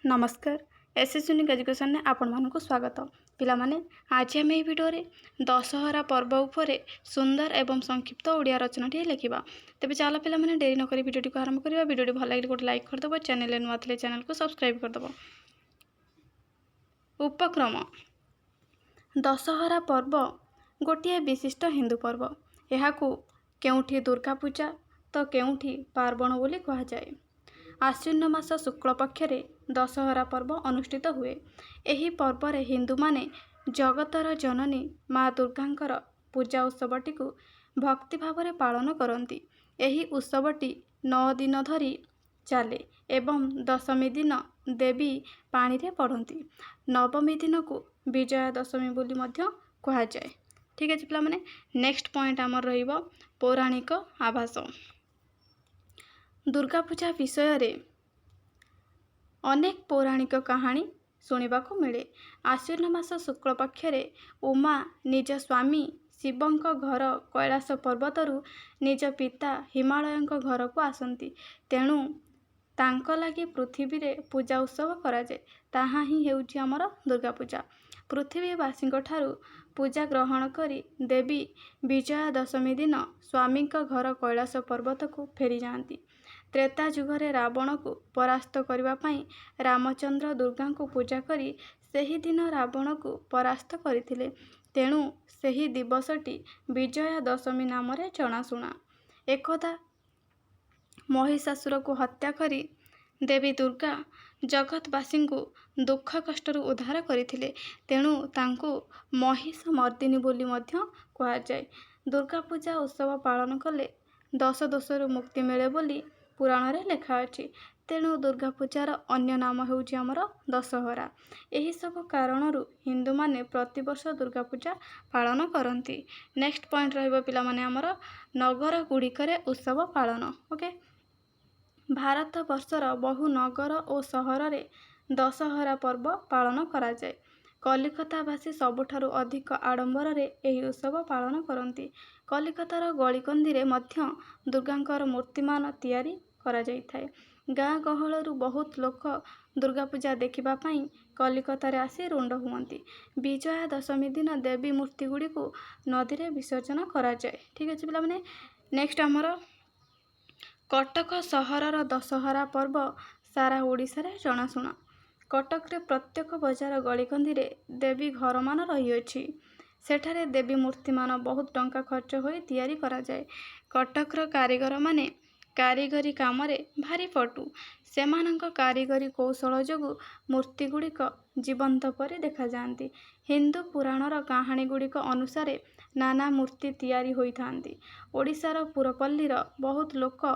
नमस्कार SS unique education ने आपण मानक स्वागत पिलामाने आज आम यह भिडियो दशहरा पर्व उपरे सुंदर एवं संक्षिप्त ओडिया रचनाटी लिखा तेज चल पे डेरी नक भिडियो को आरंभ करवा भिडियो भल लगे गोटे लाइक करदेव चैनल नुआ थे चैनल को सब्सक्राइब करदेव। उपक्रम दशहरा पर्व गोटे विशिष्ट हिंदू पर्व यह केउठी दुर्गा पूजा तो केउठी पार्वण बोली कहुए। आश्विन मास शुक्ल पक्षरे दशहरा पर्व अनुष्ठित हुए। एही पर्व रे हिंदू माने जगतर जननी माँ दुर्गांकर पूजा उत्सवटी को भक्ति भाव रे पालन करती। एही उत्सवटी 9 दिन धरी चले एवं दशमी दिन देवी पानी रे पड़ती। नवमी दिन को विजया दशमी बोली मध्य कहुए। ठीक है पिला माने नेक्स्ट पॉइंट आमर रहिबो पौराणिक आभास। दुर्गा पूजा विषय रे अनेक पौराणिक कहानी शुणा मिले। आश्विन मास शुक्ल पक्षरे उमा निज स्वामी शिवंक घर कैलाश पर्वतरू निज पिता हिमालय घर को आसती। तेणु तांको लगी पृथ्वी रे पूजा उत्सव कराए। ताहा ही हेउची आमर दुर्गा पूजा। पृथ्वीवासी ठारू पूजा ग्रहण करी देवी विजया दशमी दिन स्वामी घर कैलाश पर्वत को फेरी जाती। त्रेता युगरे रावण को परास्त करने पाई रामचंद्र दुर्गा को पूजा करी सेही दिन रावण को परास्त करथिले। तेणु सेही दिवसटी विजया दशमी नाम रे जनाशुना। एकदा महिषासुर को हत्या करी देवी दुर्गा जगतवासी को दुख कष्टर उद्धार करथिले। तेणु तांको महिष मर्दिनी बोली मध्य कहुए। दुर्गा पूजा उत्सव पालन कले 10 दोषरु मुक्ति मिले बोली पुराण रे लेखा अछि। तेणु दुर्गा पूजार अन्य नाम हेउछि हमर दशहरा। एही सब कारणरू हिंदू माने प्रतिवर्ष दुर्गा पूजा पालन करती। नेक्स्ट पॉइंट रहिबो पिला माने हमर नगर गुड़िकरे उत्सव पालन। ओके भारत वर्षर बहु नगर और सहर रे दशहरा पर्व पालन करा जाए। कलिकतावासी सबुठारु अधिक आडंबर रे एही उत्सव पालन करती। कलिकतार गलिकंदी रे मध्य दुर्गांकर मूर्तिमान तैयारी करा जाई थाए। गाँ गहलरू बहुत लोक दुर्गा पूजा देखिबा पाई कलिकता रे आसी रुंड हुअंती। विजया दशमी दिन देवी मूर्ति गुड़ी को नदी रे विसर्जन करा जाए। ठीक अछि पिला माने नेक्स्ट हमर कटक सहरर दशहरा पर्व सारा ओडिशा रे जनाशुना। कटक रे प्रत्येक बजार गलिकंदी रे देवी घर मान रही अछि। सेठारे देवी मूर्ति मान बहुत टंका खर्च होई तैयारी करा जाए। कटकर कारीगर माने कारीगरी काम रे भारी पटु। सेमानंक कारीगरी कौशल जोगु मूर्ति गुड़िक जीवंत परी देखा जाती। हिंदू पुराणर कहानी गुड़िक अनुसार नाना मूर्ति तैयारी होई थांती। ओडिशार पुरपल्लीर बहुत लोक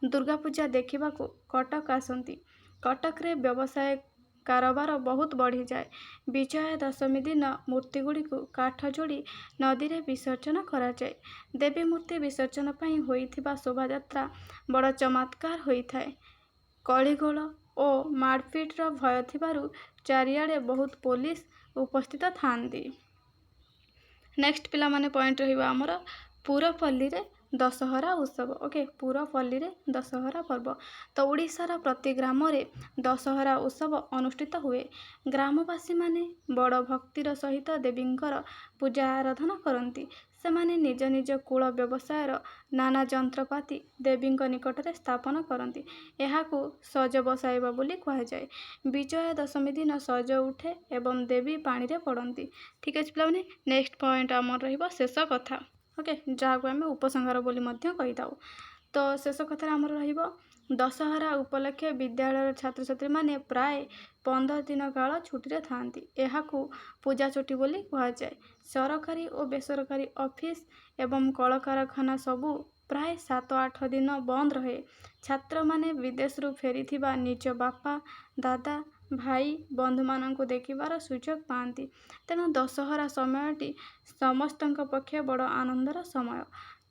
दुर्गा पूजा देखिबा को कटक आसंती। कटक रे व्यवसाय कारोबार बहुत बढ़ी जाए। विजया दशमी दिन मूर्ति गुड़ी को काठ जोड़ी नदी रे विसर्जन करा जाए। देवी मूर्ति विसर्जन पाई होइथिबा शोभा यात्रा बड़ चमत्कार होई थाए। कलिगोल और मारपीट रो भय थिबारु चारियाडे बहुत पुलिस उपस्थित थांती। नेक्स्ट पिला माने पॉइंट रहिबा हमर पुरपल्ली रे दशहरा उत्सव। ओके पुरपल्ली रे दशहरा पर्व तो ओडिशार प्रति ग्राम रे दशहरा उत्सव अनुष्ठित हुए। ग्रामवासी माने बड़ भक्तिर सहित देवींकर पूजा आराधना करती। सेमाने निज निज कुल व्यवसायर नाना जंत्रपाति देवींक निकट रे स्थापन करती। एहाकू सज बसाइबा बोली कहुए। विजया दशमी दिन सज उठे एवं देवी पानी रे पड़ती। ठीक अछि पिला माने नेक्स्ट पॉइंट आमर रहिबो शेष कथा। ओके जहाँ को आम उपसंहार बोली मध्य कही थाउ। तो शेष कथा आमर रहिबो दशहरा उपलक्षे विद्यालय छात्र छात्री माने प्राय 15 दिन काल छुट्टी रे थांती। एहाकू पूजा छुट्टी बोली कहुए। सरकारी और बेसरकारी ऑफिस एवं कल कारखाना सबू प्राय 7-8 दिन बंद रहे। छात्र माने विदेश रु फेरीथिबा निज बापा दादा भाई बंधु मानक देखिबार सुयोग पाती। तेणु दशहरा समयटी समस्तंक पक्षे बड़ आनंदर समय।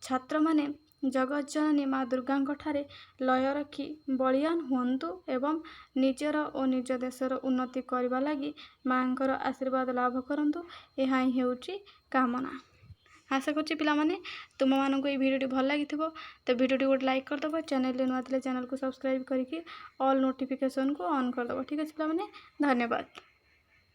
छात्र माने जगत जननी माँ दुर्गा ठारे लय रखी बलियान हुंतु एवं निजर और निज देशर उन्नति करबा लगी माँकर आशीर्वाद लाभ करंतु। यह ही हेउची कामना। आशा करछि पिलामाने तुमମାନଙ୍କୁ এই ভিডিওটি ଭଲ ଲାଗିଥିବ ତ ଭିଡ଼ିଓଟି ଗୋଟେ ଲାଇକ୍ କରିଦେବ ଚ୍ୟାନେଲରେ ନୂଆ ଥିଲେ ଚ୍ୟାନେଲକୁ ସବସ୍କ୍ରାଇବ୍ କରିକି ଅଲ୍ ନୋଟିଫିକେସନକୁ ଅନ୍ କରିଦେବ। ଠିକ୍ ଅଛି ପିଲାମାନେ, ଧନ୍ୟବାଦ।